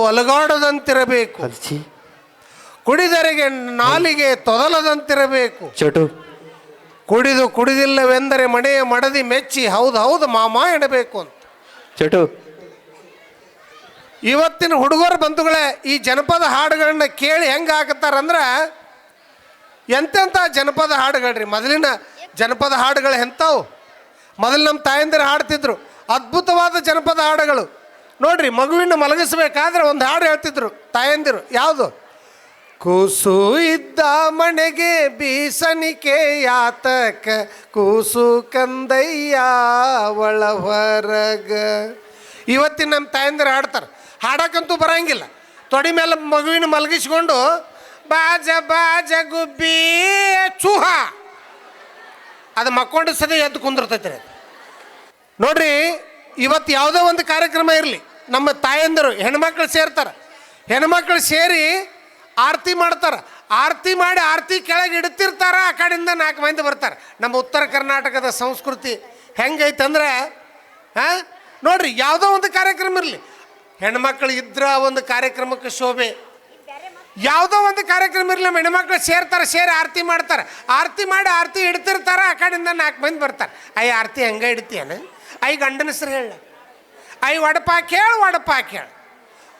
ಅಲಗಾಡದಂತಿರಬೇಕು, ಕುಡಿದರೆಗೆ ನಾಲಿಗೆ ತೊದಲದಂತಿರಬೇಕು. ಚಟು ಕುಡಿದು ಕುಡಿದಿಲ್ಲವೆಂದರೆ ಮನೆಯ ಮಡದಿ ಮೆಚ್ಚಿ ಹೌದು ಹೌದು ಮಾಮ ಎಡಬೇಕು ಅಂತ. ಚಟು ಇವತ್ತಿನ ಹುಡುಗರ ಬಂಧುಗಳೇ ಈ ಜನಪದ ಹಾಡುಗಳನ್ನ ಕೇಳಿ ಹೆಂಗೆ ಹಾಕತ್ತಾರಂದ್ರೆ ಎಂತೆಂಥ ಜನಪದ ಹಾಡುಗಳ್ರಿ. ಮೊದಲಿನ ಜನಪದ ಹಾಡುಗಳು ಎಂಥವು, ಮೊದಲು ನಮ್ಮ ತಾಯಂದಿರು ಹಾಡ್ತಿದ್ರು ಅದ್ಭುತವಾದ ಜನಪದ ಹಾಡುಗಳು. ನೋಡ್ರಿ, ಮಗುವಿನ ಮಲಗಿಸ್ಬೇಕಾದ್ರೆ ಒಂದು ಹಾಡು ಹೇಳ್ತಿದ್ರು ತಾಯಂದಿರು. ಯಾವುದು? ಕೂಸು ಇದ್ದ ಮನೆಗೆ ಬೀಸಣಿಕೆ ಯಾತಕ, ಕೂಸು ಕಂದಯ್ಯ ಒಳ ಹೊರಗ. ಇವತ್ತಿನ ನಮ್ಮ ತಾಯಂದಿರು ಹಾಡ್ತಾರೆ. ಹಾಡಕ್ಕಂತೂ ಬರಂಗಿಲ್ಲ. ತೊಡಿ ಮೇಲೆ ಮಗುವಿನ ಮಲಗಿಸ್ಕೊಂಡು ಬಾಜ ಬಾಜ ಗುಬ್ಬಿ ಚೂಹ ಅದು ಮಕ್ಕೊಂಡು ಸದ ಎದ್ದು ಕುಂದಿರ್ತೈತ್ರಿ. ನೋಡ್ರಿ, ಇವತ್ತು ಯಾವುದೋ ಒಂದು ಕಾರ್ಯಕ್ರಮ ಇರಲಿ, ನಮ್ಮ ತಾಯಂದಿರು ಹೆಣ್ಮಕ್ಳು ಸೇರ್ತಾರೆ. ಹೆಣ್ಮಕ್ಳು ಸೇರಿ ಆರತಿ ಮಾಡ್ತಾರೆ. ಆರತಿ ಮಾಡಿ ಆರತಿ ಕೆಳಗೆ ಇಡ್ತಿರ್ತಾರ. ಆ ಕಡೆಯಿಂದ 4 ಮಂದಿ ಬರ್ತಾರೆ. ನಮ್ಮ ಉತ್ತರ ಕರ್ನಾಟಕದ ಸಂಸ್ಕೃತಿ ಹೆಂಗೈತಂದ್ರೆ ನೋಡ್ರಿ, ಯಾವುದೋ ಒಂದು ಕಾರ್ಯಕ್ರಮ ಇರಲಿ, ಹೆಣ್ಮಕ್ಳು ಇದ್ರ ಒಂದು ಕಾರ್ಯಕ್ರಮಕ್ಕೆ ಶೋಭೆ. ಯಾವುದೋ ಒಂದು ಕಾರ್ಯಕ್ರಮ ಇರಲಿ, ಹೆಣ್ಮಕ್ಳು ಸೇರ್ತಾರೆ, ಸೇರಿ ಆರತಿ ಮಾಡ್ತಾರೆ. ಆರತಿ ಮಾಡಿ ಆರತಿ ಇಡ್ತಿರ್ತಾರೆ. ಆ ಕಡೆಯಿಂದ 4 ಮಂದಿ ಬರ್ತಾರೆ. ಅಯ್ಯ ಆರತಿ ಹೆಂಗೆ ಇಡ್ತೀಯನ? ಅಯ್ಯ ಗಂಡನ ಹೆಸ್ರು ಹೇಳ, ಅಯ್ಯ ಒಡಪ ಕೇಳು ಒಡಪ ಕೇಳು.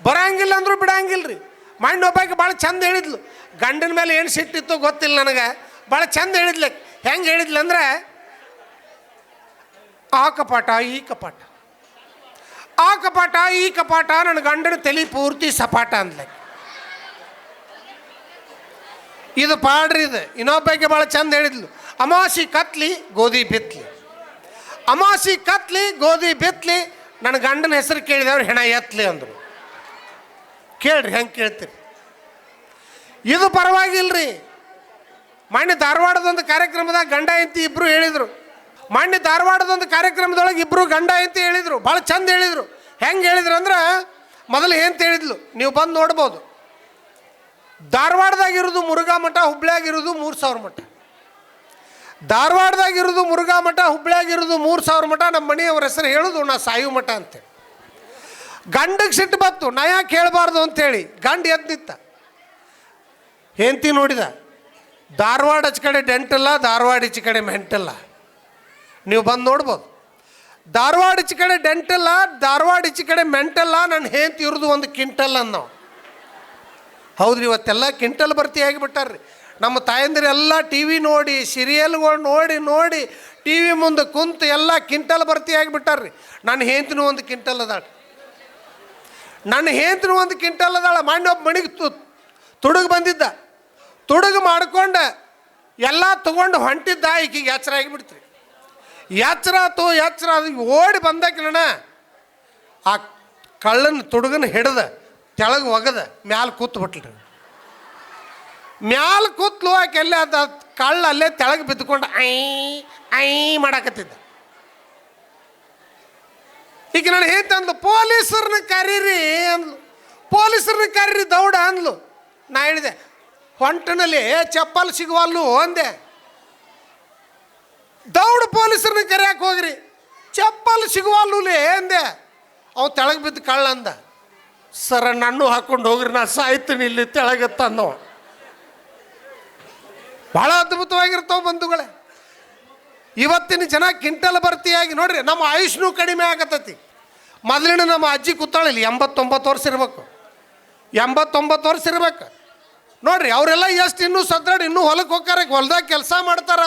ಬರಂಗಿಲ್ಲ ಅಂದ್ರೂ ಬಿಡಂಗಿಲ್ಲ ರೀ. ಮಣ್ಣು ಒಬ್ಬಾಕಿ ಭಾಳ ಚಂದ ಹೇಳಿದ್ಲು. ಗಂಡನ ಮೇಲೆ ಏನು ಸಿಟ್ಟಿತ್ತು ಗೊತ್ತಿಲ್ಲ ನನಗೆ, ಭಾಳ ಚಂದ ಹೇಳಿದ್ಲು. ಹೆಂಗೆ ಹೇಳಿದ್ಲು ಅಂದ್ರೆ, ಆ ಕಪಾಟ ಈ ಕಪಾಟ, ಆ ಕಪಾಟ ಈ ಕಪಾಟ, ನನ್ನ ಗಂಡನ ತಲೆ ಪೂರ್ತಿ ಸಪಾಟ ಅಂದ್ಲೆ. ಇದು ಪಾಡ್ರಿ. ಇದು ಇನ್ನೊಬ್ಬಕ್ಕೆ ಭಾಳ ಚಂದ ಹೇಳಿದ್ಲು. ಅಮಾಸಿ ಕತ್ಲಿ ಗೋಧಿ ಬಿತ್ಲಿ, ಅಮಾಸಿ ಕತ್ಲಿ ಗೋಧಿ ಬಿತ್ಲಿ, ನನ್ನ ಗಂಡನ ಹೆಸರು ಕೇಳಿದವ್ರು ಹೆಣ ಎತ್ತಲಿ ಅಂದರು. ಕೇಳ್ರಿ ಹೆಂಗೆ ಕೇಳ್ತೀರಿ. ಇದು ಪರವಾಗಿಲ್ರಿ. ಮೊನ್ನೆ ಧಾರವಾಡದೊಂದು ಕಾರ್ಯಕ್ರಮದಾಗ ಗಂಡ ಹೆಂಡತಿ ಇಬ್ಬರು ಹೇಳಿದರು. ಮೊನ್ನೆ ಧಾರವಾಡದೊಂದು ಕಾರ್ಯಕ್ರಮದೊಳಗೆ ಇಬ್ಬರು ಗಂಡ ಹೆಂಡತಿ ಹೇಳಿದರು. ಭಾಳ ಚಂದ ಹೇಳಿದರು. ಹೆಂಗೆ ಹೇಳಿದ್ರು ಅಂದ್ರೆ, ಮೊದಲು ಹೆಂತ ಹೇಳಿದ್ಲು, ನೀವು ಬಂದು ನೋಡ್ಬೋದು. ಧಾರವಾಡದಾಗಿರೋದು ಮುರುಘಾ ಮಠ, ಹುಬ್ಳ್ಯಾಗಿರೋದು 3000 ಮಠ. ಧಾರವಾಡದಾಗಿರೋದು ಮುರುಘಾ ಮಠ, ಹುಬ್ಳ್ಯಾಗಿರೋದು 3000 ಮಠ. ನಮ್ಮ ಮನೆಯವ್ರ ಹೆಸರು ಹೇಳೋದು ನಾ ಸಾಯು ಮಠ ಅಂತೇಳಿ. ಗಂಡಗೆ ಸಿಟ್ಟು ಬತ್ತು, ನಾ ಯಾಕೆ ಹೇಳಬಾರ್ದು ಅಂಥೇಳಿ ಗಂಡ ಎದ್ದು ನಿಂತ. ಹೆಂಡತಿ ನೋಡಿದ, ಧಾರವಾಡ ಆಚೆ ಕಡೆ ಡೆಂಟಲ್ಲ, ಧಾರವಾಡ ಈಚೆ ಕಡೆ ಮೆಂಟಲ್ಲ. ನೀವು ಬಂದು ನೋಡ್ಬೋದು. ಧಾರವಾಡ ಈಚೆ ಕಡೆ ಡೆಂಟಲ್ಲ, ಧಾರವಾಡ ಈಚೆ ಕಡೆ ಮೆಂಟಲ್ಲ. ನನ್ನ ಹೆಂಡತಿ ಇರೋದು 1 ಕ್ವಿಂಟಲ್ ಅನ್ನೋ. ಹೌದ್ರಿ, ಇವತ್ತೆಲ್ಲ ಕ್ವಿಂಟಲ್ ಭರ್ತಿ ಆಗಿಬಿಟ್ಟಾರ್ರಿ. ನಮ್ಮ ತಾಯಂದಿರೆಲ್ಲ ಟಿ ವಿ ನೋಡಿ, ಸೀರಿಯಲ್ಗಳು ನೋಡಿ ನೋಡಿ ಟಿ ವಿ ಮುಂದೆ ಕುಂತು ಎಲ್ಲ ಕ್ವಿಂಟಲ್ ಭರ್ತಿ ಆಗಿಬಿಟ್ಟಾರ್ರಿ. ನನ್ನ ಹೆಂಡತಿನೂ 1 ಕ್ವಿಂಟಲ್ ಅದಾಳ, ನನ್ನ ಹೆಂಡತಿನೂ 1 ಕ್ವಿಂಟಲ್ ಅದಾಳ. ಒಬ್ಬ ಮನೆಗೆ ತುಡುಗು ಬಂದಿದ್ದ. ತುಡುಗು ಮಾಡ್ಕೊಂಡು ಎಲ್ಲ ತೊಗೊಂಡು ಹೊಂಟಿದ್ದ. ಈಕಿಗೆ ಎಚ್ಚರ ಆಗಿಬಿಡ್ತ್ರಿ. ಎಚ್ಚರ ಆತು, ಎಚ್ಚರ ಅದು ಓಡಿ ಬಂದಾಕಿಲ್ಲಣ್ಣ ಆ ಕಳ್ಳನ ತುಡುಗನ ಹಿಡ್ದ ತೆಳಗೆ ಒಗದ ಮ್ಯಾಲೆ ಕೂತ್ಬಿಟ್ಲ್ರಿ. ಮ್ಯಾಲೆ ಕೂತ್ಲು. ಆಕೆ ಅಲ್ಲೇ ಅದು ಕಳ್ಳ ಅಲ್ಲೇ ತೆಳಗೆ ಬಿದ್ದುಕೊಂಡು ಐ ಐ ಮಾಡಾಕತ್ತಿದ್ದ. ಈಗ ನಾನು ಹೇಳ್ತಂದ್ಲು, ಪೊಲೀಸರನ್ನ ಕರೀರಿ ಅಂದ್ಲು. ಪೊಲೀಸರನ್ನ ಕರೀರಿ ದೌಡ ಅಂದ್ಲು. ನಾ ಹೇಳಿದೆ, ಹೊಂಟನಲ್ಲಿ ಚಪ್ಪಲ್ ಸಿಗುವಲ್ಲು ಅಂದೆ. ದೌಡ ಪೊಲೀಸರನ್ನ ಕರೆಯಕ್ಕೆ ಹೋಗ್ರಿ, ಚಪ್ಪಲ್ ಸಿಗುವಲ್ಲೂಲೇ ಅಂದೆ. ಅವು ತೆಳಗೆ ಬಿದ್ದು ಕಳ್ಳ ಅಂದ. ಸರ ನನ್ನೂ ಹಾಕ್ಕೊಂಡು ಹೋಗ್ರಿ, ನಾ ಸಾಯ್ತೀನಿ ಇಲ್ಲಿ ತೆಳಗತ್ತನ್ನೋ. ಭಾಳ ಅದ್ಭುತವಾಗಿರ್ತಾವೆ ಬಂಧುಗಳೇ. ಇವತ್ತಿನ ಜನ ಕ್ವಿಂಟಲ್ ಭರ್ತಿಯಾಗಿ ನೋಡ್ರಿ, ನಮ್ಮ ಆಯುಷ್ನೂ ಕಡಿಮೆ ಆಗತ್ತೈತಿ. ಮೊದಲಿನ ನಮ್ಮ ಅಜ್ಜಿ ಕೂತಾಳಿಲ್ಲ 89 ವರ್ಷ ಇರ್ಬೇಕು, 89 ವರ್ಷ ಇರ್ಬೇಕು. ನೋಡ್ರಿ, ಅವರೆಲ್ಲ ಎಷ್ಟು ಇನ್ನೂ ಸದ್ರಾಡಿ ಇನ್ನೂ ಹೊಲಕ್ಕೆ ಹೋಗ್ತಾರೆ, ಹೊಲ್ದಾಗ ಕೆಲಸ ಮಾಡ್ತಾರ.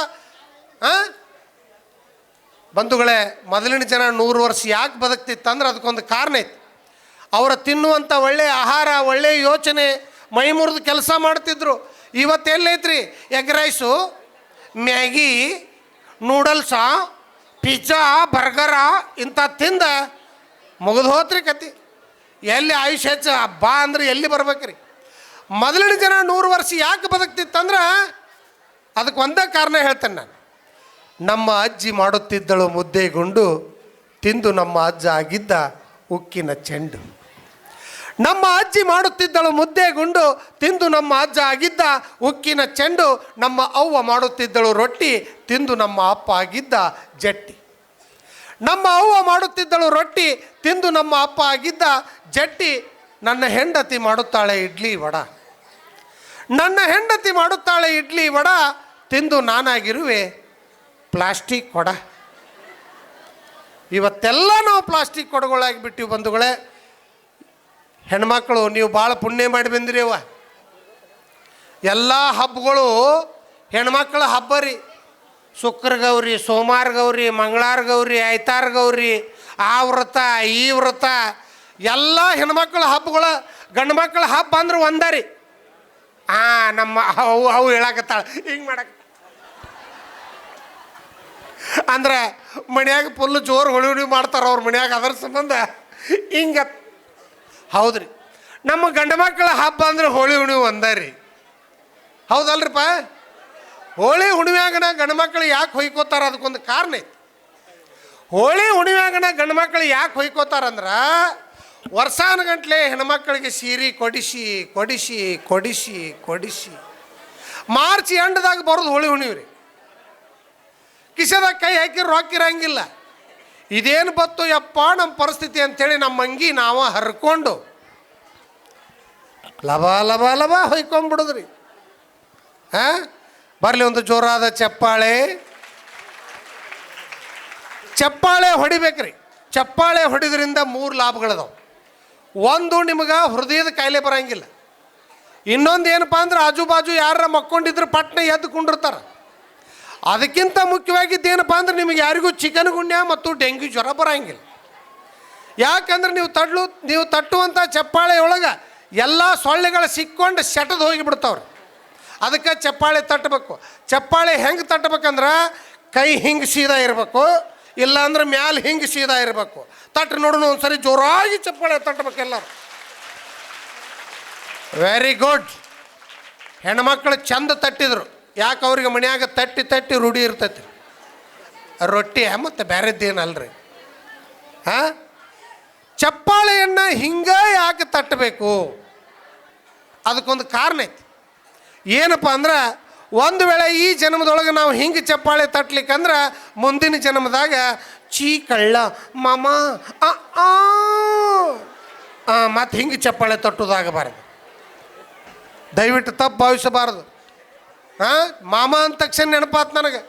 ಬಂಧುಗಳೇ, ಮೊದಲಿನ ಜನ 100 ವರ್ಷ ಯಾಕೆ ಬದುಕ್ತಿತ್ತಂದ್ರೆ ಅದಕ್ಕೊಂದು ಕಾರಣ ಐತಿ. ಅವರ ತಿನ್ನುವಂಥ ಒಳ್ಳೆಯ ಆಹಾರ, ಒಳ್ಳೆಯ ಯೋಚನೆ, ಮೈ ಮುರಿದು ಕೆಲಸ ಮಾಡ್ತಿದ್ರು. ಇವತ್ತೆಲ್ಲೈತ್ರಿ, egg rice, Maggi, noodles, pizza, burger ಇಂಥ ತಿಂದ ಮುಗಿದು ಹೋತ್ರಿ ಕತಿ. ಎಲ್ಲಿ ಆಯುಷ್ಯ ಹೆಚ್ಚು ಬಾ ಅಂದ್ರೆ ಎಲ್ಲಿ ಬರ್ಬೇಕ್ರಿ. ಮೊದಲಿನ ಜನ 100 ವರ್ಷ ಯಾಕೆ ಬದುಕ್ತಿತ್ತಂದ್ರೆ ಅದಕ್ಕೆ ಒಂದೇ ಕಾರಣ ಹೇಳ್ತೇನೆ ನಾನು. ನಮ್ಮ ಅಜ್ಜಿ ಮಾಡುತ್ತಿದ್ದಳು ಮುದ್ದೆ ಗುಂಡು, ತಿಂದು ನಮ್ಮ ಅಜ್ಜ ಆಗಿದ್ದ ಉಕ್ಕಿನ ಚೆಂಡು. ನಮ್ಮ ಅಜ್ಜಿ ಮಾಡುತ್ತಿದ್ದಳು ಮುದ್ದೆ ಗುಂಡು, ತಿಂದು ನಮ್ಮ ಅಜ್ಜ ಆಗಿದ್ದ ಉಕ್ಕಿನ ಚೆಂಡು. ನಮ್ಮ ಅವ್ವ ಮಾಡುತ್ತಿದ್ದಳು ರೊಟ್ಟಿ, ತಿಂದು ನಮ್ಮ ಅಪ್ಪ ಆಗಿದ್ದ ಜಟ್ಟಿ. ನಮ್ಮ ಅವ್ವ ಮಾಡುತ್ತಿದ್ದಳು ರೊಟ್ಟಿ, ತಿಂದು ನಮ್ಮ ಅಪ್ಪ ಆಗಿದ್ದ ಜಟ್ಟಿ. ನನ್ನ ಹೆಂಡತಿ ಮಾಡುತ್ತಾಳೆ ಇಡ್ಲಿ ವಡ, ನನ್ನ ಹೆಂಡತಿ ಮಾಡುತ್ತಾಳೆ ಇಡ್ಲಿ ವಡ, ತಿಂದು ನಾನಾಗಿರುವೆ ಪ್ಲಾಸ್ಟಿಕ್ ಕೊಡ. ಇವತ್ತೆಲ್ಲ ನಾವು ಪ್ಲಾಸ್ಟಿಕ್ ಕೊಡಗಳಾಗಿ ಬಿಟ್ಟಿವಿ ಬಂಧುಗಳೇ. ಹೆಣ್ಮಕ್ಳು ನೀವು ಭಾಳ ಪುಣ್ಯ ಮಾಡಿ ಬಂದಿರಿ ಅವ್ವ. ಎಲ್ಲ ಹಬ್ಬಗಳು ಹೆಣ್ಮಕ್ಳ ಹಬ್ಬ ರೀ. ಶುಕ್ರ ಗೌರಿ, ಸೋಮವಾರ ಗೌರಿ, ಮಂಗಳವಾರ ಗೌರಿ, ಐತಾರ ಗೌರಿ, ಆ ವ್ರತ ಈ ವ್ರತ ಎಲ್ಲ ಹೆಣ್ಮಕ್ಳ ಹಬ್ಬಗಳ. ಗಂಡು ಮಕ್ಕಳ ಹಬ್ಬ ಅಂದ್ರೆ ಒಂದ ರೀ. ನಮ್ಮ ಅವು ಹೇಳಕತ್ತಾಳ ಹಿಂಗೆ ಮಾಡಕ್ಕೆ ಅಂದ್ರೆ ಮನ್ಯಾಗ ಫುಲ್ಲು ಜೋರು ಹೊಳಿ ಮಾಡ್ತಾರೆ ಅವ್ರ ಮನ್ಯಾಗ. ಅದರ ಸಂಬಂಧ ಹಿಂಗೆ ಹೌದ್ರಿ. ನಮ್ಮ ಗಂಡು ಮಕ್ಕಳ ಹಬ್ಬ ಅಂದ್ರೆ ಹೋಳಿ ಹುಣ್ಣಿಮೆ ಒಂದ ರೀ. ಹೌದಲ್ರಿಪ್ಪ? ಹೋಳಿ ಹುಣ್ಣಿಮೆಯಾಗನ ಗಂಡು ಮಕ್ಕಳು ಯಾಕೆ ಹೊಯ್ಕೋತಾರ ಅದಕ್ಕೊಂದು ಕಾರಣ ಐತಿ. ಹೋಳಿ ಹುಣ್ಣಿಮೆಯಾಗನ ಗಂಡು ಮಕ್ಕಳು ಯಾಕೆ ಹೊಯ್ಕೋತಾರಂದ್ರೆ ವರ್ಷಾನುಗಂಟ್ಲೆ ಹೆಣ್ಮಕ್ಳಿಗೆ ಸೀರೆ ಕೊಡಿಸಿ ಕೊಡಿಸಿ ಕೊಡಿಸಿ ಕೊಡಿಸಿ ಮಾರ್ಚ್ ಎಂಡದಾಗ ಬರೋದು ಹೋಳಿ ಹುಣ್ಣಿಮೆ ರೀ. ಕಿಸೆದಾಗ ಕೈ ಹಾಕಿ ರೊಕ್ಕಿರಂಗಿಲ್ಲ. ಇದೇನು ಬತ್ತು ಯಪ್ಪ ನಮ್ಮ ಪರಿಸ್ಥಿತಿ ಅಂಥೇಳಿ ನಮ್ಮ ಅಂಗಿ ನಾವು ಹರ್ಕೊಂಡು ಲಬ ಲಬ ಲಬ ಹೊಯ್ಕೊಂಬಿಡುದ್ರಿ. ಬರಲಿ ಒಂದು ಜೋರಾದ ಚಪ್ಪಾಳೆ. ಚಪ್ಪಾಳೆ ಹೊಡಿಬೇಕ್ರಿ. ಚಪ್ಪಾಳೆ ಹೊಡಿದ್ರಿಂದ 3 ಲಾಭಗಳದಾವೆ. ಒಂದು, ನಿಮಗೆ ಹೃದಯದ ಕಾಯಿಲೆ ಬರೋಂಗಿಲ್ಲ. ಇನ್ನೊಂದು ಏನಪ್ಪ ಅಂದ್ರೆ ಆಜು ಬಾಜು ಯಾರ ಮಕ್ಕೊಂಡಿದ್ರೆ ಪಟ್ನ ಎದ್ದು ಕುಂಡಿರ್ತಾರೆ. ಅದಕ್ಕಿಂತ ಮುಖ್ಯವಾಗಿದ್ದೇನಪ್ಪ ಅಂದ್ರೆ ನಿಮಗೆ ಯಾರಿಗೂ ಚಿಕನ್ ಗುನ್ಯ ಮತ್ತು ಡೆಂಗ್ಯೂ ಜ್ವರ ಬರೋಂಗಿಲ್ಲ. ಯಾಕಂದ್ರೆ ನೀವು ತಟ್ಟುವಂಥ ಚಪ್ಪಾಳೆ ಒಳಗೆ ಎಲ್ಲ ಸೊಳ್ಳೆಗಳು ಸಿಕ್ಕೊಂಡು ಸೆಟದು ಹೋಗಿಬಿಡ್ತಾವ್ರಿ. ಅದಕ್ಕೆ ಚಪ್ಪಾಳೆ ತಟ್ಟಬೇಕು. ಚಪ್ಪಾಳೆ ಹೆಂಗೆ ತಟ್ಟಬೇಕಂದ್ರೆ ಕೈ ಹಿಂಗೆ ಸೀದಾ ಇರಬೇಕು, ಇಲ್ಲಾಂದ್ರೆ ಮ್ಯಾಲೆ ಹಿಂಗೆ ಸೀದಾ ಇರಬೇಕು. ತಟ್ಟು ನೋಡೋಣ ಒಂದ್ಸರಿ ಜೋರಾಗಿ ಚಪ್ಪಾಳೆ ತಟ್ಟಬೇಕೆಲ್ಲರೂ. Very good. ಹೆಣ್ಮಕ್ಳು ಚಂದ ತಟ್ಟಿದ್ರು. ಯಾಕೆ ಅವ್ರಿಗೆ ಮನ್ಯಾಗ ತಟ್ಟಿ ತಟ್ಟಿ ರೂಢಿ ಇರ್ತೈತಿ. ರೊಟ್ಟಿ ಮತ್ತು ಬೇರೆದ್ದೇನಲ್ರಿ. ಚಪ್ಪಾಳೆಯನ್ನು ಹಿಂಗೆ ಯಾಕೆ ತಟ್ಟಬೇಕು ಅದಕ್ಕೊಂದು ಕಾರಣ ಐತಿ. ಏನಪ್ಪ ಅಂದ್ರೆ ಒಂದು ವೇಳೆ ಈ ಜನ್ಮದೊಳಗೆ ನಾವು ಹಿಂಗೆ ಚಪ್ಪಾಳೆ ತಟ್ಲಿಕ್ಕಂದ್ರೆ ಮುಂದಿನ ಜನ್ಮದಾಗ ಚೀ ಕಳ್ಳ ಮಾಮ ಮತ್ತು ಹಿಂಗೆ ಚಪ್ಪಾಳೆ ತಟ್ಟೋದಾಗಬಾರ್ದು. ದಯವಿಟ್ಟು ತಪ್ಪು ಭಾವಿಸಬಾರ್ದು. ಮಾಮ ಅಂದ ತಕ್ಷಣ ನೆನಪಾತು ನನಗೆ.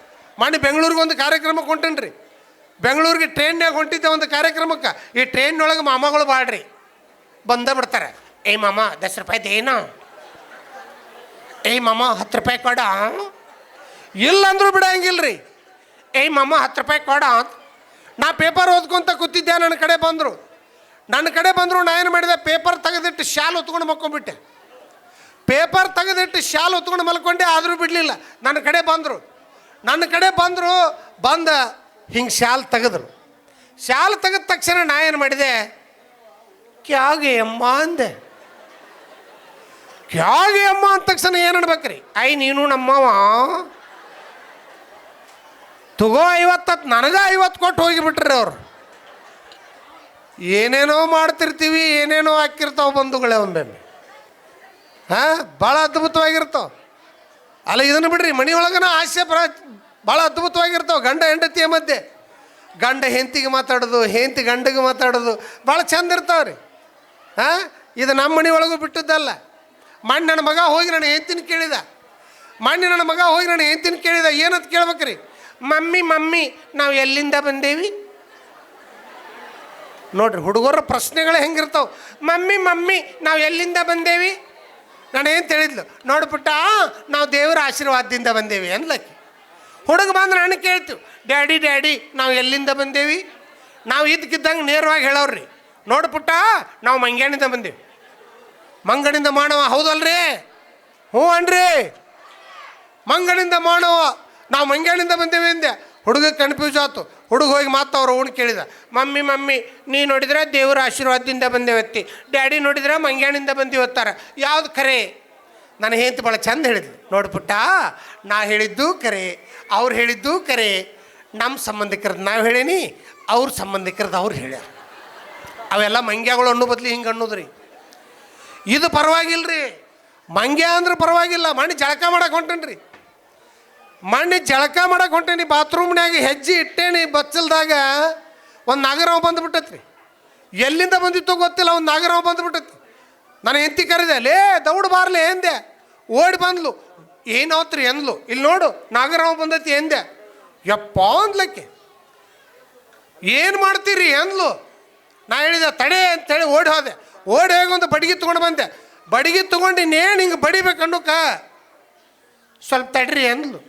ಮಾಡಿ ಬೆಂಗಳೂರಿಗೆ ಒಂದು ಕಾರ್ಯಕ್ರಮಕ್ಕೆ ಹೊಂಟೇನ್ರಿ. ಬೆಂಗಳೂರಿಗೆ ಟ್ರೈನ್ಯಾಗ ಹೊಂಟಿದ್ದೆ ಒಂದು ಕಾರ್ಯಕ್ರಮಕ್ಕೆ. ಈ ಟ್ರೈನ್ನೊಳಗೆ ಮಾಮಗಳು ಬಾಡ್ರಿ ಬಂದ ಬಿಡ್ತಾರೆ. ಏ ಮಾಮ 10 ರೂಪಾಯಿದು ಏನು? ಏಯ್ ಮಾಮ 10 ರೂಪಾಯಿ ಕೊಡ. ಇಲ್ಲಂದ್ರೂ ಬಿಡಂಗಿಲ್ರಿ. ಏಯ್ ಮಾಮ 10 ರೂಪಾಯಿ ಕೊಡ ಅಂತ. ನಾ ಪೇಪರ್ ಓದ್ಕೊಂತ ಕೂತಿದ್ದೆ. ನನ್ನ ಕಡೆ ಬಂದರು. ನಾ ಏನು ಮಾಡಿದೆ, ಪೇಪರ್ ತೆಗೆದಿಟ್ಟು ಶಾಲು ಹೊತ್ಕೊಂಡು ಮಲ್ಕೊಂಡ್ಬಿಟ್ಟೆ. ಪೇಪರ್ ತೆಗೆದಿಟ್ಟು ಶಾಲು ಹೊತ್ಕೊಂಡು ಮಲ್ಕೊಂಡೆ. ಆದರೂ ಬಿಡಲಿಲ್ಲ. ನನ್ನ ಕಡೆ ಬಂದರು. ಬಂದ ಹಿಂಗೆ ಶಾಲು ತೆಗೆದ್ರು. ಶಾಲು ತೆಗೆದ ತಕ್ಷಣ ನಾ ಏನು ಮಾಡಿದೆ, ಕ್ಯಾಗೆ ಅಮ್ಮ ಅಂದೆ. ಕ್ಯಾಗೆ ಅಮ್ಮ ಅಂದ ತಕ್ಷಣ ಏನು ಅನ್ಬೇಕ್ರಿ, ನೀನು ನಮ್ಮವ ತಗೋ 50 ನನಗೆ 50 ಕೊಟ್ಟು ಹೋಗಿಬಿಟ್ರಿ ಅವ್ರು. ಏನೇನೋ ಮಾಡ್ತಿರ್ತೀವಿ, ಏನೇನೋ ಹಾಕಿರ್ತಾವೆ ಬಂಧುಗಳೇ ಒಮ್ಮೆ. ಭಾಳ ಅದ್ಭುತವಾಗಿರ್ತಾವೆ. ಅಲ್ಲ ಇದನ್ನು ಬಿಡ್ರಿ, ಮನೆಯೊಳಗನ ಹಾಸ್ಯ ಭಾಳ ಅದ್ಭುತವಾಗಿರ್ತಾವೆ. ಗಂಡ ಹೆಂಡತಿಯ ಮಧ್ಯೆ ಗಂಡ ಹೆಂಡತಿಗೆ ಮಾತಾಡೋದು, ಹೆಂಡತಿ ಗಂಡಗೆ ಮಾತಾಡೋದು ಭಾಳ ಚಂದ ಇರ್ತಾವೆ ರೀ. ಇದು ನಮ್ಮ ಮನೆಯೊಳಗೂ ಬಿಟ್ಟದ್ದಲ್ಲ. ನನ್ನ ಮಗ ಹೋಗಿ ನನ್ನ ಹೆಂಡತಿನ ಕೇಳಿದ. ಏನಂತ ಕೇಳ್ಬೇಕ್ರಿ? ಮಮ್ಮಿ ನಾವು ಎಲ್ಲಿಂದ ಬಂದೇವಿ? ನೋಡ್ರಿ ಹುಡುಗರ ಪ್ರಶ್ನೆಗಳು ಹೆಂಗಿರ್ತಾವೆ. ಮಮ್ಮಿ ನಾವು ಎಲ್ಲಿಂದ ಬಂದೇವಿ? ನಾನು ಏನು ಹೇಳಿದ್ಲು, ನೋಡ್ಬಿಟ್ಟ ನಾವು ದೇವರ ಆಶೀರ್ವಾದದಿಂದ ಬಂದೇವಿ ಅಂದ್ಲಕ್ಕಿ. ಹುಡುಗ ಬಂದು ನಾನು ಕೇಳ್ತೀವಿ, ಡ್ಯಾಡಿ ನಾವು ಎಲ್ಲಿಂದ ಬಂದೇವಿ? ನಾವು ಇದ್ದಕ್ಕಿದ್ದಂಗೆ ನೇರವಾಗಿ ಹೇಳೋರಿ, ನೋಡ್ಬಿಟ್ಟ ನಾವು ಮಂಗ್ಯಾಣಿಂದ ಬಂದೇವಿ. ಮಂಗನಿಂದ ಮಾಡವ, ಹೌದಲ್ರಿ? ಹ್ಞೂ ಅನ್ರಿ, ಮಂಗನಿಂದ ಮಾಡವ, ನಾವು ಮಂಗ್ಯಾಣಿಂದ ಬಂದೇವಿ ಅಂದೆ. ಹುಡುಗ ಕನ್ಫ್ಯೂಸ್ ಆಯ್ತು. ಹುಡುಗ ಹೋಗಿ ಮಾತವ್ರು ಅವ್ನು ಕೇಳಿದ, ಮಮ್ಮಿ ನೀ ನೋಡಿದ್ರೆ ದೇವರ ಆಶೀರ್ವಾದದಿಂದ ಬಂದೇವತ್ತಿ, ಡ್ಯಾಡಿ ನೋಡಿದ್ರೆ ಮಂಗ್ಯಾಣಿಂದ ಬಂದಿವತ್ತಾರ, ಯಾವ್ದು ಖರೆ? ನಾನು ಹೆಂತ ಭಾಳ ಚಂದ ಹೇಳಿದ್ಲು. ನೋಡ್ಬಿಟ್ಟ ನಾ ಹೇಳಿದ್ದು ಖರೆ, ಅವ್ರು ಹೇಳಿದ್ದು ಖರೆ. ನಮ್ಮ ಸಂಬಂಧಿಕರದ್ದು ನಾವು ಹೇಳೀನಿ, ಅವ್ರ ಸಂಬಂಧಿಕರದ್ದು ಅವ್ರು ಹೇಳ್ಯಾರ. ಅವೆಲ್ಲ ಮಂಗ್ಯಗಳು ಅನ್ನೋ ಬದಲಿ ಹಿಂಗೆ ಅನ್ನೋದ್ರಿ. ಇದು ಪರವಾಗಿಲ್ರಿ. ಮಂಗ್ಯ ಅಂದ್ರೆ ಪರವಾಗಿಲ್ಲ. ಮಣ್ಣು ಜಳಕ ಮಾಡಕ್ಕೆ ಹೊಂಟೇನಿ. ಬಾತ್ರೂಮ್ನಾಗ ಹೆಜ್ಜೆ ಇಟ್ಟೇನಿ. ಬಚ್ಚಲ್ದಾಗ ಒಂದು ನಾಗರಾವ್ ಬಂದುಬಿಟ್ಟೈತ್ರಿ. ಎಲ್ಲಿಂದ ಬಂದಿತ್ತೋ ಗೊತ್ತಿಲ್ಲ, ಒಂದು ನಾಗರಾವ್ ಬಂದುಬಿಟ್ಟೈತಿ. ನಾನು ಹೆಂಡತಿ ಕರೆದೆ, ಲೇ ದೌಡ್ ಬಾರ್ಲೆ ಎಂದೆ. ಓಡಿ ಬಂದ್ಲು. ಏನಾವ್ತ್ರಿ ಅಂದ್ಲು. ಇಲ್ಲಿ ನೋಡು ನಾಗರಾವ್ ಬಂದತಿ ಎಂದೆ. ಯಪ್ಪ ಅಂದ್ಲಕ್ಕೆ. ಏನು ಮಾಡ್ತೀರಿ ಅಂದ್ಲು. ನಾ ಹೇಳಿದೆ ತಡೆ ಅಂತೇಳಿ ಓಡಿ ಹೋದೆ. ಓಡಿ ಹೋಗಿ ಒಂದು ಬಡಿಗೆ ತೊಗೊಂಡು ಬಂದೆ. ಬಡಿಗೆ ತೊಗೊಂಡು ಇನ್ನೇನು ಹಿಂಗೆ ಬಡಿಬೇಕನ್ನೋಕ ಸ್ವಲ್ಪ ತಡ್ರಿ ಅಂದ್ಲು.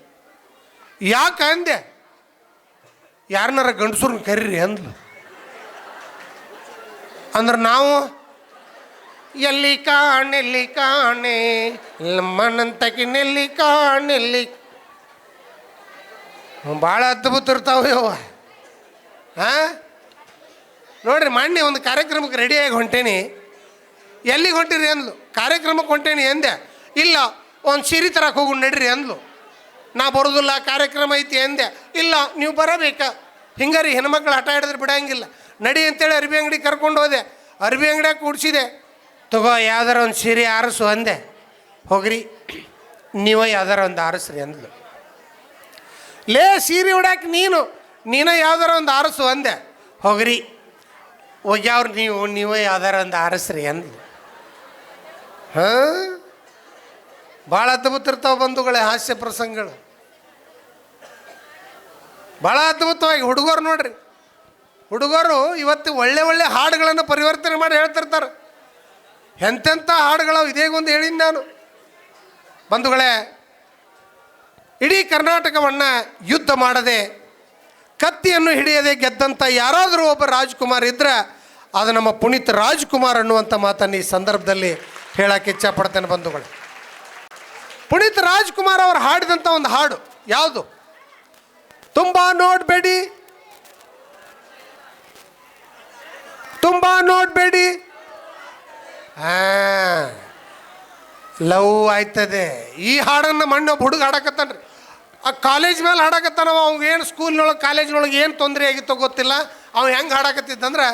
ಯಾಕೆ ಅಂದೆ. ಯಾರನ್ನಾರ ಗಂಡಸೂರ್ನ ಕರೀರಿ ಅಂದ್ಲು. ಅಂದ್ರೆ ನಾವು ಎಲ್ಲಿ ಕಾಣೆ ನಮ್ಮನಂತಕಿ ನೆಲ್ಲಿ ಕಾಣೆಲ್ಲಿ ಭಾಳ ಅದ್ಭುತ ಇರ್ತಾವೆ ಅವ. ಹಾಂ ನೋಡ್ರಿ, ಮೊನ್ನೆ ಒಂದು ಕಾರ್ಯಕ್ರಮಕ್ಕೆ ರೆಡಿಯಾಗಿ ಹೊಂಟೇನಿ. ಎಲ್ಲಿಗೆ ಹೊಂಟಿರಿ ಅಂದ್ಲು. ಕಾರ್ಯಕ್ರಮಕ್ಕೆ ಹೊಂಟೇನಿ ಎಂದೆ. ಇಲ್ಲ ಒಂದು ಸೀರೆ ತರಕ್ಕೆ ಹೋಗು ನಡ್ರಿ ಅಂದ್ಲು. ನಾ ಬರೋದಿಲ್ಲ, ಕಾರ್ಯಕ್ರಮ ಐತಿ ಎಂದೆ. ಇಲ್ಲ ನೀವು ಬರಬೇಕಾ. ಹಿಂಗಾರಿ ಹೆಣ್ಮಕ್ಳು ಹಠ ಹಿಡಿದ್ರೆ ಬಿಡಂಗಿಲ್ಲ. ನಡಿ ಅಂತೇಳಿ ಅರ್ಬಿ ಅಂಗಡಿ ಕರ್ಕೊಂಡು ಹೋದೆ. ಅರ್ಬಿ ಅಂಗಡಿಯಾಗ ಕೂಡಿಸಿದೆ. ತಗೋ ಯಾವ್ದಾರ ಒಂದು ಸೀರೆ ಆರಿಸು ಅಂದೆ. ಹೋಗ್ರಿ ನೀವ ಯಾವ್ದಾರ ಒಂದು ಆರಿಸ್ರಿ ಅಂದ್ಲು. ಲೇ ಸೀರೆ ಉಡಾಕ ನೀನು ಯಾವ್ದಾರ ಒಂದು ಆರಿಸು ಅಂದೆ. ಹೋಗ್ರಿ ಹೋಗ್ಯಾವ್ರು ನೀವು ಯಾವ್ದಾರ ಒಂದು ಆರಿಸ್ರಿ ಅಂದ್ಲು. ಹಾಂ ಭಾಳ ಅದ್ಭುತ ಇರ್ತಾವೆ ಬಂಧುಗಳೇ ಹಾಸ್ಯ ಪ್ರಸಂಗಗಳು. ಭಾಳ ಅದ್ಭುತವಾಗಿ ಹುಡುಗರು ನೋಡ್ರಿ, ಹುಡುಗರು ಇವತ್ತು ಒಳ್ಳೆ ಒಳ್ಳೆ ಹಾಡುಗಳನ್ನು ಪರಿವರ್ತನೆ ಮಾಡಿ ಹೇಳ್ತಿರ್ತಾರೆ. ಎಂತೆಂಥ ಹಾಡುಗಳು ಇದೇಗೊಂದು ಹೇಳಿದ್ದು ನಾನು. ಬಂಧುಗಳೇ, ಇಡೀ ಕರ್ನಾಟಕವನ್ನು ಯುದ್ಧ ಮಾಡದೆ ಕತ್ತಿಯನ್ನು ಹಿಡಿಯದೆ ಗೆದ್ದಂಥ ಯಾರಾದರೂ ಒಬ್ಬ ರಾಜ್ಕುಮಾರ್ ಇದ್ದರೆ ಅದು ನಮ್ಮ ಪುನೀತ್ ರಾಜ್ಕುಮಾರ್ ಅನ್ನುವಂಥ ಮಾತನ್ನು ಈ ಸಂದರ್ಭದಲ್ಲಿ ಹೇಳಕ್ಕೆ ಇಚ್ಛಪಡ್ತೇನೆ. ಬಂಧುಗಳೇ, ಪುನೀತ್ ರಾಜ್ಕುಮಾರ್ ಅವರು ಹಾಡಿದಂಥ ಒಂದು ಹಾಡು ಯಾವುದು? ತುಂಬ ನೋಡಬೇಡಿ ಲವ್ ಆಯ್ತದೆ. ಈ ಹಾಡನ್ನು ಮೊನ್ನೆ ಒಬ್ಬ ಹುಡುಗ ಹಾಡಕತ್ತಾನ್ರಿ. ಆ ಕಾಲೇಜ್ ಮೇಲೆ ಹಾಡಕತ್ತಾನವ. ಅವ್ಗೆ ಏನು ಸ್ಕೂಲ್ನೊಳಗೆ ಕಾಲೇಜ್ನೊಳಗೆ ಏನು ತೊಂದರೆ ಆಗಿತ್ತೋ ಗೊತ್ತಿಲ್ಲ. ಅವ ಹೆಂಗೆ ಹಾಡಕತ್ತಿದ್ದಂದ್ರೆ,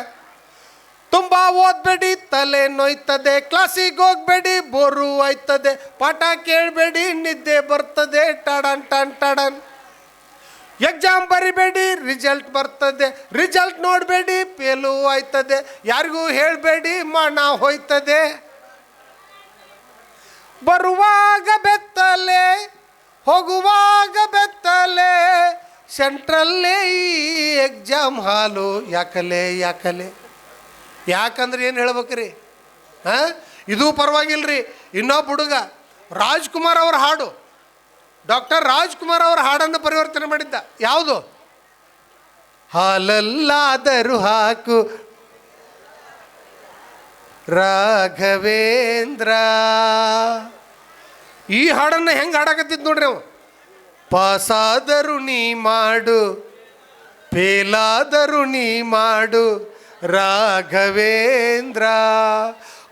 ತುಂಬ ಓದಬೇಡಿ ತಲೆ ನೋಯ್ತದೆ, ಕ್ಲಾಸಿಗೆ ಹೋಗಬೇಡಿ ಬೋರು ಆಯ್ತದೆ, ಪಾಠ ಕೇಳಬೇಡಿ ನಿದ್ದೆ ಬರ್ತದೆ, ಟಡನ್ ಟನ್ ಟಡನ್, ಎಕ್ಸಾಮ್ ಬರಿಬೇಡಿ ರಿಸಲ್ಟ್ ಬರ್ತದೆ, ರಿಸಲ್ಟ್ ನೋಡಬೇಡಿ ಫೇಲು ಆಯ್ತದೆ, ಯಾರಿಗೂ ಹೇಳಬೇಡಿ ಮಾನ ಹೋಯ್ತದೆ, ಬರುವಾಗ ಬೆತ್ತಲೆ ಹೋಗುವಾಗ ಬೆತ್ತಲೆ, ಸೆಂಟ್ರಲ್ಲೇ ಈ ಎಕ್ಸಾಮ್ ಹಾಲು ಯಾಕಲೆ. ಯಾಕಂದ್ರೆ ಏನು ಹೇಳ್ಬೇಕ್ರಿ? ಹಾಂ ಇದು ಪರವಾಗಿಲ್ಲ ರೀ. ಇನ್ನೊಬ್ಬ ಹುಡುಗ ರಾಜ್ಕುಮಾರ್ ಅವ್ರ ಹಾಡು, ಡಾಕ್ಟರ್ ರಾಜ್ಕುಮಾರ್ ಅವರ ಹಾಡನ್ನು ಪರಿವರ್ತನೆ ಮಾಡಿದ್ದ. ಯಾವುದು? ಹಾಲಲ್ಲಾದರೂ ಹಾಕು ರಾಘವೇಂದ್ರ. ಈ ಹಾಡನ್ನು ಹೆಂಗೆ ಹಾಡಕತ್ತಿದ್ದು ನೋಡ್ರಿ ಅವ. ಪಾಸಾದರೂ ನೀ ಮಾಡು, ಫೇಲಾದರೂ ನೀ ಮಾಡು ರಾಘವೇಂದ್ರ,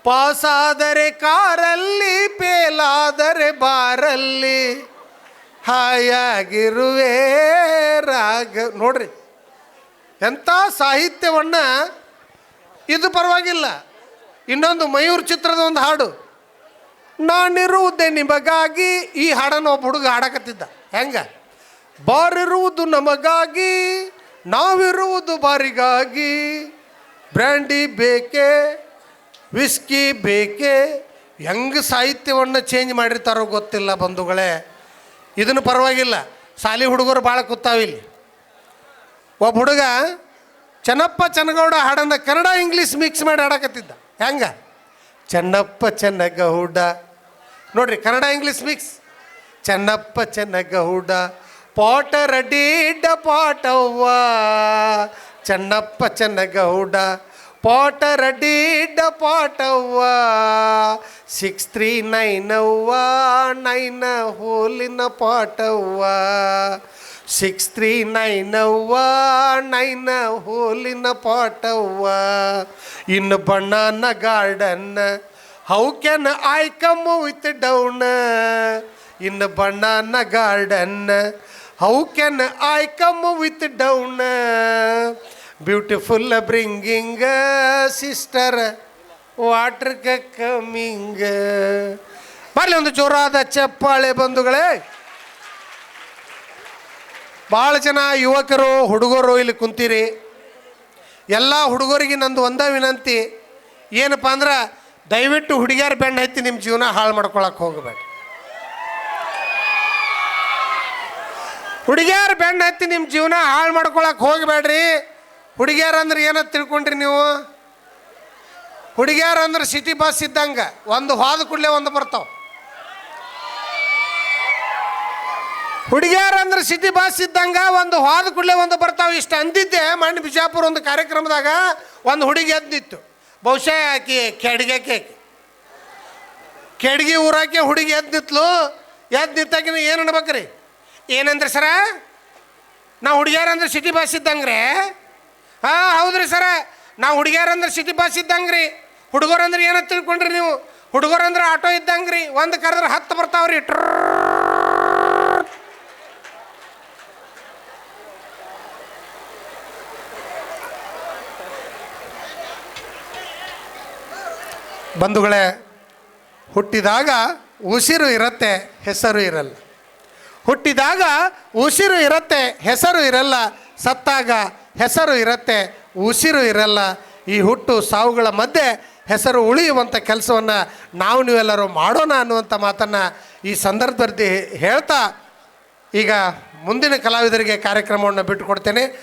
ಪಾಸಾದರೆ ಕಾರಲ್ಲಿ, ಫೇಲಾದರೆ ಬಾರಲ್ಲಿ, ಹಾಯಾಗಿರುವೆ ರಾಘ. ನೋಡ್ರಿ ಎಂಥ ಸಾಹಿತ್ಯವನ್ನು. ಇದು ಪರವಾಗಿಲ್ಲ. ಇನ್ನೊಂದು ಮಯೂರ್ ಚಿತ್ರದ ಒಂದು ಹಾಡು, ನಾನಿರುವುದೇ ನಿಮಗಾಗಿ. ಈ ಹಾಡನ್ನು ಒಬ್ಬ ಹುಡುಗ ಹಾಡಕತ್ತಿದ್ದ. ಹೆಂಗೆ? ಬಾರಿರುವುದು ನಮಗಾಗಿ, ನಾವಿರುವುದು ಬಾರಿಗಾಗಿ, ಬ್ರ್ಯಾಂಡಿ ಬೇಕೆ, ವಿಸ್ಕಿ ಬೇಕೆ. ಹೆಂಗೆ ಸಾಹಿತ್ಯವನ್ನು ಚೇಂಜ್ ಮಾಡಿರ್ತಾರೋ ಗೊತ್ತಿಲ್ಲ ಬಂಧುಗಳೇ. ಇದನ್ನು ಪರವಾಗಿಲ್ಲ. ಶಾಲಿ ಹುಡುಗರು ಭಾಳ ಕೂತಾವಿಲ್ಲಿ. ಒಬ್ಬ ಹುಡುಗ ಚೆನ್ನಪ್ಪ ಚೆನ್ನಗೌಡ ಹಾಡನ್ನು ಕನ್ನಡ ಇಂಗ್ಲೀಷ್ ಮಿಕ್ಸ್ ಮಾಡಿ ಹಾಡಕತ್ತಿದ್ದ. ಹೆಂಗೆ? ಚೆನ್ನಪ್ಪ ಚೆನ್ನಗೌಡ. ನೋಡ್ರಿ ಕನ್ನಡ ಇಂಗ್ಲೀಷ್ ಮಿಕ್ಸ್. ಚೆನ್ನಪ್ಪ ಚೆನ್ನಗೌಡ ಪಾಟರ ಡೀಡ ಪಾಟವ್ವ, ಚೆನ್ನಪ್ಪ ಚೆನ್ನಗೌಡ ಪಾಟರ ಡೀಡ ಪಾಟವ್ವ, 639 ಅವ್ವ 9 ಹೋಲಿನ ಪಾಟವ್ವ, 639 ಅವ್ವ 9 ಹೋಲಿನ ಪಾಟವ್ವ. ಇನ್ನು ಬಣ್ಣನ garden how can I come with down, ಇನ್ನು ಬಣ್ಣನ garden how can I come with down, beautiful bringing sister water coming. ಬರಲಿ ಒಂದು ಜೋರಾದ ಚಪ್ಪಾಳೆ ಬಂಧುಗಳೇ. ಭಾಳ ಜನ ಯುವಕರು ಹುಡುಗರು ಇಲ್ಲಿ ಕುಂತೀರಿ. ಎಲ್ಲ ಹುಡುಗರಿಗೆ ನಂದು ಒಂದೇ ವಿನಂತಿ ಏನಪ್ಪ ಅಂದ್ರೆ, ದಯವಿಟ್ಟು ಹುಡುಗಿಯರ ಬೆನ್ನು ಹತ್ತಿ ನಿಮ್ಮ ಜೀವನ ಹಾಳು ಮಾಡ್ಕೊಳಕ್ಕೆ ಹೋಗಬೇಡಿ. ಹುಡುಗಿಯರ ಬೆನ್ನು ಹತ್ತಿ ನಿಮ್ಮ ಜೀವನ ಹಾಳು ಮಾಡ್ಕೊಳಕ್ಕೆ ಹೋಗಬೇಡ್ರಿ. ಹುಡುಗಿಯರ ಅಂದ್ರೆ ಏನಂತ ತಿಳ್ಕೊಂಡ್ರಿ ನೀವು? ಹುಡುಗಿಯರ ಅಂದ್ರೆ ಸಿಟಿ ಬಸ್ ಇದ್ದಂಗೆ, ಒಂದು ಹೋದ ಕೂಡಲೇ ಒಂದು ಬರ್ತಾವೆ. ಹುಡುಗಿಯರ ಅಂದ್ರೆ ಸಿಟಿ ಬಸ್ ಇದ್ದಂಗೆ, ಒಂದು ಹೋದ ಕೂಡಲೇ ಒಂದು ಬರ್ತಾವೆ. ಇಷ್ಟು ಅಂದಿದ್ದೆ ಮಣ್ಣು ಬಿಜಾಪುರ ಒಂದು ಕಾರ್ಯಕ್ರಮದಾಗ ಒಂದು ಹುಡುಗಿ ಎದ್ದು ನಿಂತು. ಬಹುಶಃ ಆಕಿ ಕೆಡ್ಗಿ ಊರಾಕೆ ಹುಡುಗಿ ಎದ್ದು ನಿಂತಲು. ಎದ್ದು ನಿಂತಾಕಿನ ಏನು ಅನ್ಬೇಕ್ರಿ? ಏನಂದ್ರೆ ಸರ, ನಾವು ಹುಡುಗಿಯರಂದ್ರೆ ಸಿಟಿ ಬಸ್ ಇದ್ದಂಗ್ರಿ. ಹಾಂ ಹೌದ್ರಿ ಸರ, ನಾವು ಹುಡುಗಿಯರಂದ್ರೆ ಸಿಟಿ ಬಸ್ ಇದ್ದಂಗ್ರಿ. ಹುಡುಗರಂದ್ರೆ ಏನಂತ ತಿಳ್ಕೊಂಡ್ರಿ ನೀವು? ಹುಡುಗರಂದ್ರೆ ಆಟೋ ಇದ್ದಂಗ್ರಿ. ಒಂದು ಕರೆದ್ರೆ 10 ಬರ್ತಾವ್ರಿ. ಬಂಧುಗಳೇ, ಹುಟ್ಟಿದಾಗ ಉಸಿರು ಇರತ್ತೆ, ಹೆಸರು ಇರಲ್ಲ. ಹುಟ್ಟಿದಾಗ ಉಸಿರು ಇರತ್ತೆ, ಹೆಸರು ಇರಲ್ಲ. ಸತ್ತಾಗ ಹೆಸರು ಇರತ್ತೆ, ಉಸಿರು ಇರಲ್ಲ. ಈ ಹುಟ್ಟು ಸಾವುಗಳ ಮಧ್ಯೆ ಹೆಸರು ಉಳಿಯುವಂಥ ಕೆಲಸವನ್ನು ನೀವೆಲ್ಲರೂ ಮಾಡೋಣ ಅನ್ನುವಂಥ ಮಾತನ್ನು ಈ ಸಂದರ್ಭದಲ್ಲಿ ಹೇಳ್ತಾ, ಈಗ ಮುಂದಿನ ಕಲಾವಿದರಿಗೆ ಕಾರ್ಯಕ್ರಮವನ್ನು ಬಿಟ್ಟುಕೊಡ್ತೇನೆ.